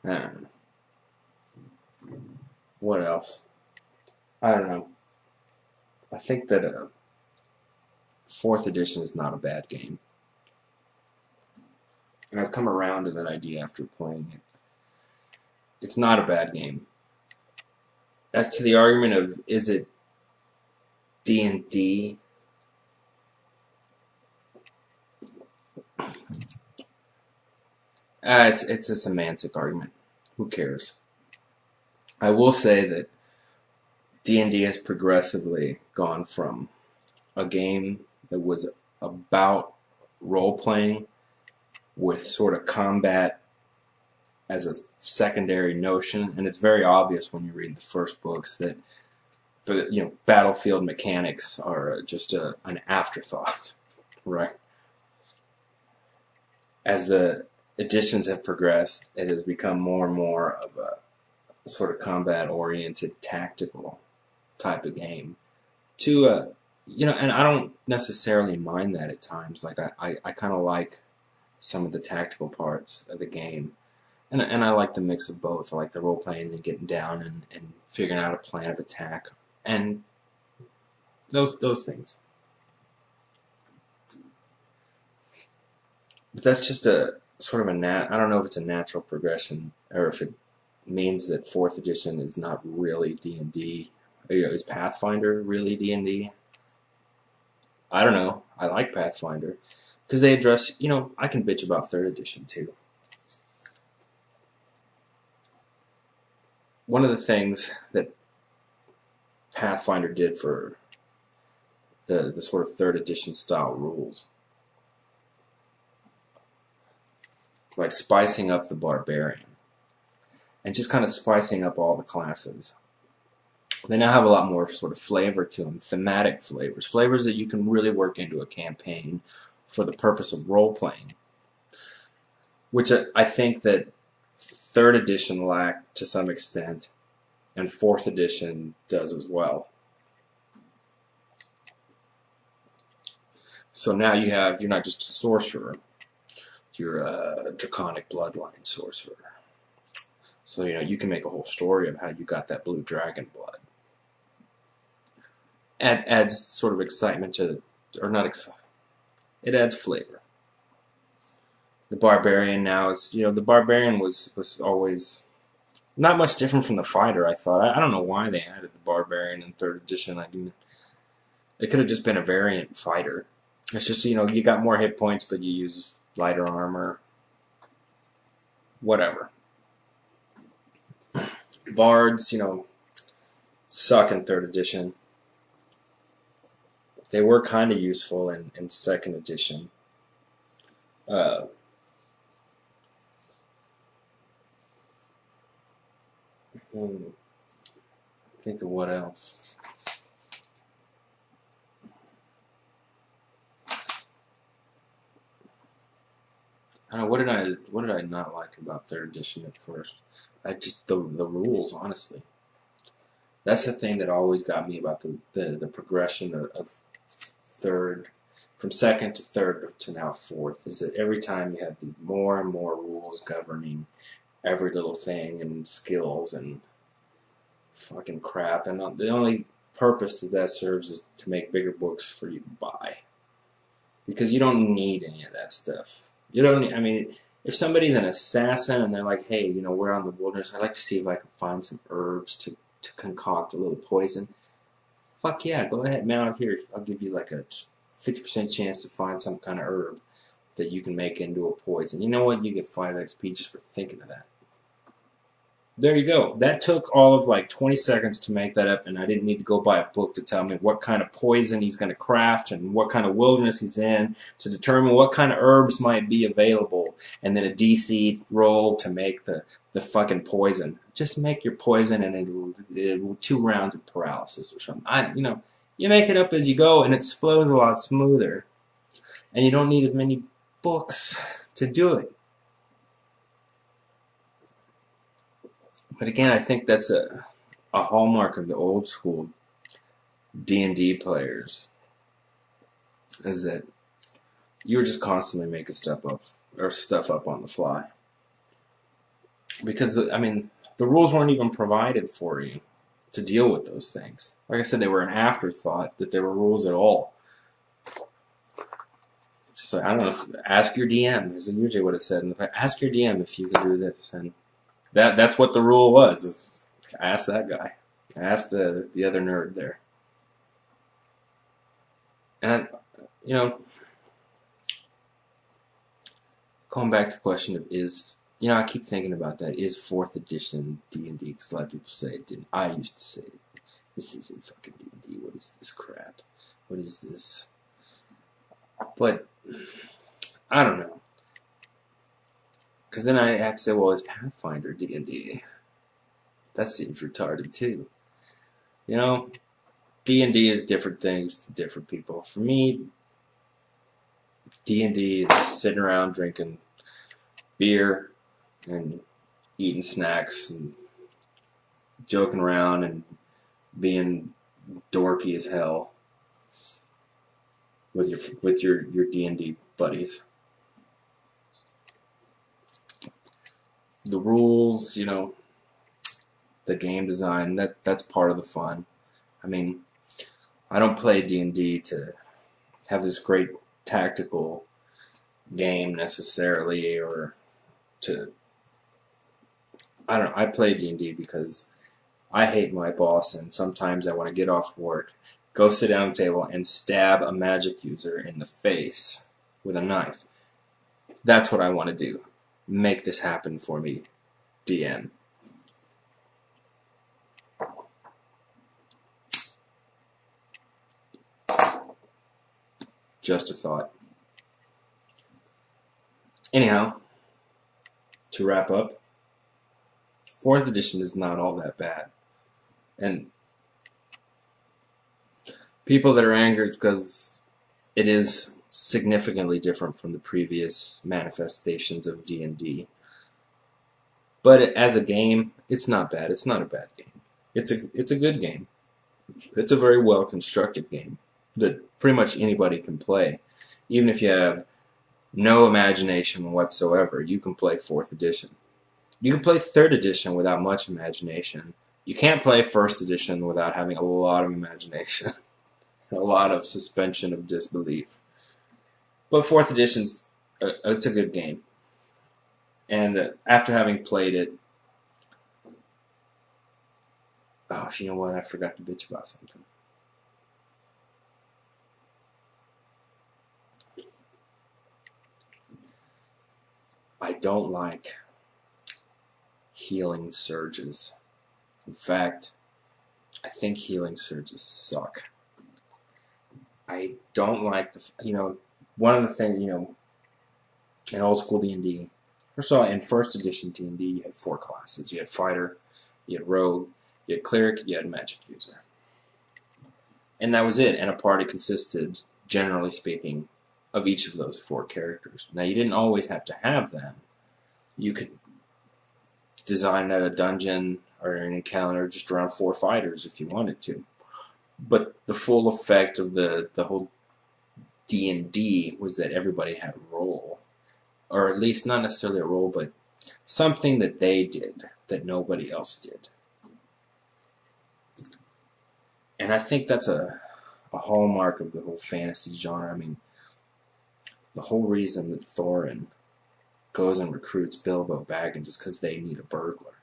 I don't know. What else? I don't know. I think that fourth edition is not a bad game. And I've come around to that idea after playing it. It's not a bad game. As to the argument of is it D&D, it's a semantic argument. Who cares? I will say that D&D has progressively gone from a game that was about role playing with sort of combat as a secondary notion, and it's very obvious when you read the first books that the battlefield mechanics are just an afterthought, right? As the editions have progressed, it has become more and more of a sort of combat-oriented, tactical type of game. And I don't necessarily mind that at times. Like I kind of like some of the tactical parts of the game, and I like the mix of both. I like the role playing and getting down and figuring out a plan of attack and those things. But that's just a sort of I don't know if it's a natural progression or if it means that fourth edition is not really D&D. Is Pathfinder really D&D? I don't know. I like Pathfinder because they address. I can bitch about third edition too. One of the things that Pathfinder did for the sort of third edition style rules, like spicing up the barbarian and just kind of spicing up all the classes. They now have a lot more sort of flavor to them, thematic flavors that you can really work into a campaign for the purpose of role-playing, which I think that third edition lacked to some extent, and fourth edition does as well. So now you're not just a sorcerer, you're a draconic bloodline sorcerer. So you can make a whole story of how you got that blue dragon blood. Adds sort of excitement or not excitement. It adds flavor. The barbarian now the barbarian was always not much different from the fighter. I thought I don't know why they added the barbarian in third edition. It could have just been a variant fighter. It's just you got more hit points, but you use lighter armor. Whatever. Bards, suck in third edition. They were kind of useful in second edition. Think of what else. I don't know, what did I not like about third edition at first? The rules, honestly. That's the thing that always got me about the progression of third, from second to third to now fourth, is that every time you have the more and more rules governing every little thing and skills and fucking crap, and the only purpose that serves is to make bigger books for you to buy, because you don't need any of that stuff. You don't. If somebody's an assassin and they're like, hey, we're on the wilderness, I'd like to see if I can find some herbs to concoct a little poison. Fuck yeah, go ahead, man. Out here, I'll give you like a 50% chance to find some kind of herb that you can make into a poison. You know what? You get 5 XP just for thinking of that. There you go. That took all of like 20 seconds to make that up, and I didn't need to go buy a book to tell me what kind of poison he's going to craft and what kind of wilderness he's in to determine what kind of herbs might be available, and then a DC roll to make the fucking poison. Just make your poison, and it'll 2 rounds of paralysis or something. You make it up as you go, and it flows a lot smoother, and you don't need as many books to do it. But again, I think that's a hallmark of the old school D&D players, is that you were just constantly making stuff up on the fly. because I mean the rules weren't even provided for you to deal with those things. Like I said, they were an afterthought that there were rules at all. So I don't know. Ask your DM is usually what it said in the past. Ask your DM if you can do this, and that's what the rule was ask that guy, ask the other nerd there. And going back to the question of I keep thinking about that. Is 4th edition D&D? Because a lot of people say it didn't. I used to say this isn't fucking D&D. What is this crap? What is this? But I don't know. Because then I had to say, well, is Pathfinder D&D? That seems retarded too. D&D is different things to different people. For me, D&D is sitting around drinking beer and eating snacks and joking around and being dorky as hell with your D&D buddies. The rules, the game design, that's part of the fun. I mean, I don't play D&D to have this great tactical game necessarily, or I don't know. I play D&D because I hate my boss, and sometimes I want to get off work, go sit down at the table, and stab a magic user in the face with a knife. That's what I want to do. Make this happen for me, DM. Just a thought. Anyhow, to wrap up, 4th edition is not all that bad. And people that are angry because it is significantly different from the previous manifestations of D&D. But as a game, it's not bad. It's not a bad game. It's a good game. It's a very well constructed game that pretty much anybody can play. Even if you have no imagination whatsoever, you can play 4th edition. You can play 3rd edition without much imagination. You can't play 1st edition without having a lot of imagination. A lot of suspension of disbelief. But 4th edition's it's a good game. And after having played it, oh, you know what? I forgot to bitch about something. I don't like healing surges. In fact, I think healing surges suck. I don't like one of the things, in old school D&D, first of all, in 1st edition D&D, you had 4 classes. You had fighter, you had rogue, you had cleric, you had magic user. And that was it. And a party consisted, generally speaking, of each of those 4 characters. Now, you didn't always have to have them. You could design a dungeon or an encounter just around 4 fighters if you wanted to. But the full effect of the whole D&D was that everybody had a role. Or at least not necessarily a role, but something that they did that nobody else did. And I think that's a hallmark of the whole fantasy genre. I mean, the whole reason that Thorin goes and recruits Bilbo Baggins is because they need a burglar.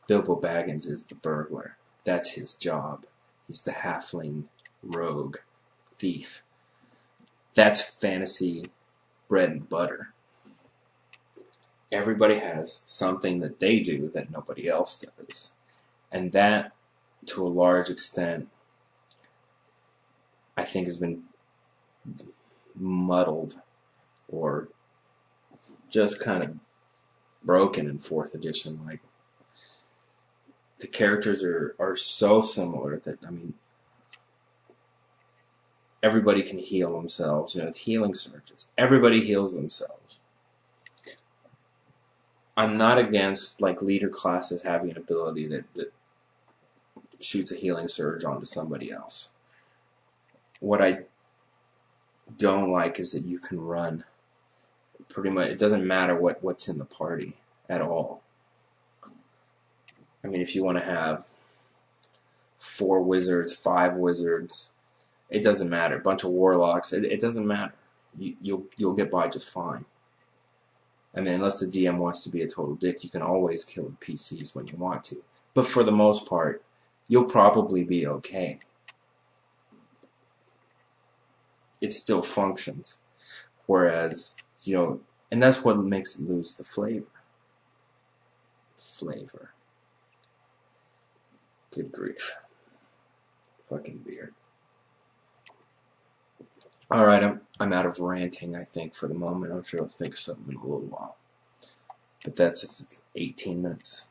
Bilbo Baggins is the burglar. That's his job. He's the halfling rogue thief. That's fantasy bread and butter. Everybody has something that they do that nobody else does. And that, to a large extent, I think has been muddled or just kind of broken in 4th edition. Like, the characters are so similar that, I mean, everybody can heal themselves. Healing surges. Everybody heals themselves. I'm not against, leader classes having an ability that shoots a healing surge onto somebody else. What I don't like is that you can run pretty much, it doesn't matter what's in the party at all. I mean, if you want to have 4 wizards, 5 wizards, it doesn't matter. A bunch of warlocks, it doesn't matter. You'll get by just fine. I mean, unless the DM wants to be a total dick, you can always kill PCs when you want to. But for the most part, you'll probably be okay. It still functions. Whereas, and that's what makes it lose the flavor. Good grief. Fucking beer. Alright, I'm out of ranting, I think, for the moment. I'm sure I'll think of something in a little while. But that's 18 minutes.